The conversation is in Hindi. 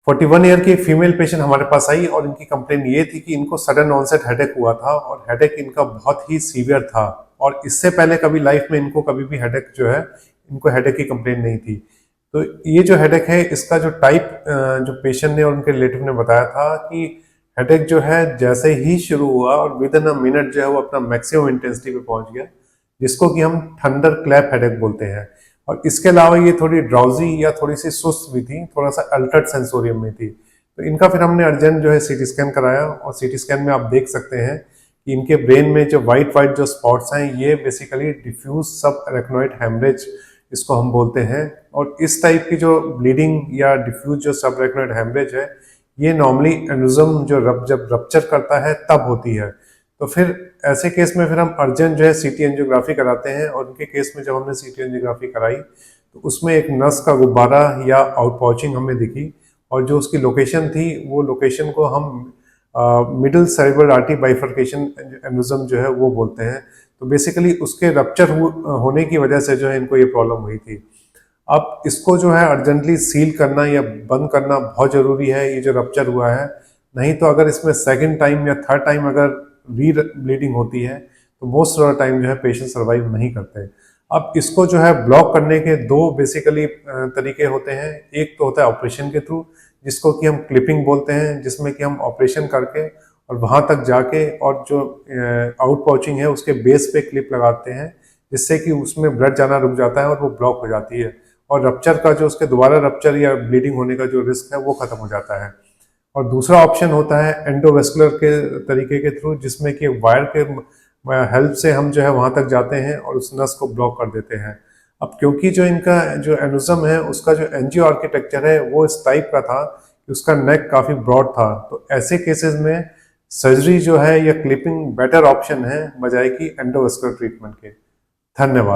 41 ईयर की एक फीमेल पेशेंट हमारे पास आई और इनकी कंप्लेन ये थी कि इनको सडन ऑनसेट हेडेक हुआ था और हेडेक इनका बहुत ही सीवियर था और इससे पहले कभी लाइफ में इनको कभी भी हेडेक जो है, इनको हेडेक की कंप्लेन नहीं थी। तो ये जो हेडेक है इसका जो टाइप जो पेशेंट ने और उनके रिलेटिव ने बताया था कि हेडेक जो है जैसे ही शुरू हुआ और विद इन अ मिनट जो है वो अपना मैक्सिमम इंटेंसिटी पे पहुंच गया, जिसको कि हम थंडर क्लैप हेडेक बोलते हैं। और इसके अलावा ये थोड़ी ड्राउजी या थोड़ी सी सुस्त भी थी, थोड़ा सा अल्टर्ड सेंसोरियम में थी। तो इनका फिर हमने अर्जेंट जो है सीटी स्कैन कराया और सीटी स्कैन में आप देख सकते हैं कि इनके ब्रेन में जो वाइट वाइट जो स्पॉट्स हैं ये बेसिकली डिफ्यूज सब अरेक्नोइड हेमरेज इसको हम बोलते हैं। और इस टाइप की जो ब्लीडिंग या डिफ्यूज जो सब अरेक्नोइड हेमरेज है ये नॉर्मली एन्युज्म जो जब रप्चर करता है तब होती है। तो फिर ऐसे केस में फिर हम अर्जेंट जो है सीटी एंजियोग्राफी कराते हैं और उनके केस में जब हमने सीटी एंजियोग्राफी कराई तो उसमें एक नस का गुब्बारा या आउटपाउचिंग हमें दिखी और जो उसकी लोकेशन थी वो लोकेशन को हम मिडिल सेरेब्रल आर्टरी बाइफर्केशन एन्युज्म जो है वो बोलते हैं। तो बेसिकली उसके रप्चर होने की वजह से जो है इनको ये प्रॉब्लम हुई थी। अब इसको जो है अर्जेंटली सील करना या बंद करना बहुत जरूरी है, ये जो रप्चर हुआ है। नहीं तो अगर इसमें सेकंड टाइम या थर्ड टाइम अगर री ब्लीडिंग होती है तो मोस्ट ऑफ द टाइम जो है पेशेंट सर्वाइव नहीं करते। अब इसको जो है ब्लॉक करने के दो बेसिकली तरीके होते हैं। एक तो होता है ऑपरेशन के थ्रू, जिसको कि हम क्लिपिंग बोलते हैं, जिसमें कि हम ऑपरेशन करके और वहां तक जाके और जो आउट पाउचिंग है उसके बेस पे क्लिप लगाते हैं, जिससे कि उसमें ब्लड जाना रुक जाता है और वो ब्लॉक हो जाती है और रप्चर का जो उसके दोबारा रप्चर या ब्लीडिंग होने का जो रिस्क है वो खत्म हो जाता है। और दूसरा ऑप्शन होता है एंडोवेस्कुलर के तरीके के थ्रू, जिसमें कि वायर के हेल्प से हम जो है वहां तक जाते हैं और उस नस को ब्लॉक कर देते हैं। अब क्योंकि जो इनका जो एनुज्म है उसका जो एंजियो आर्किटेक्चर है वो इस टाइप का था कि उसका नेक काफी ब्रॉड था, तो ऐसे केसेस में सर्जरी जो है या क्लिपिंग बेटर ऑप्शन है बजाय कि एंडोवेस्कुलर ट्रीटमेंट के। धन्यवाद।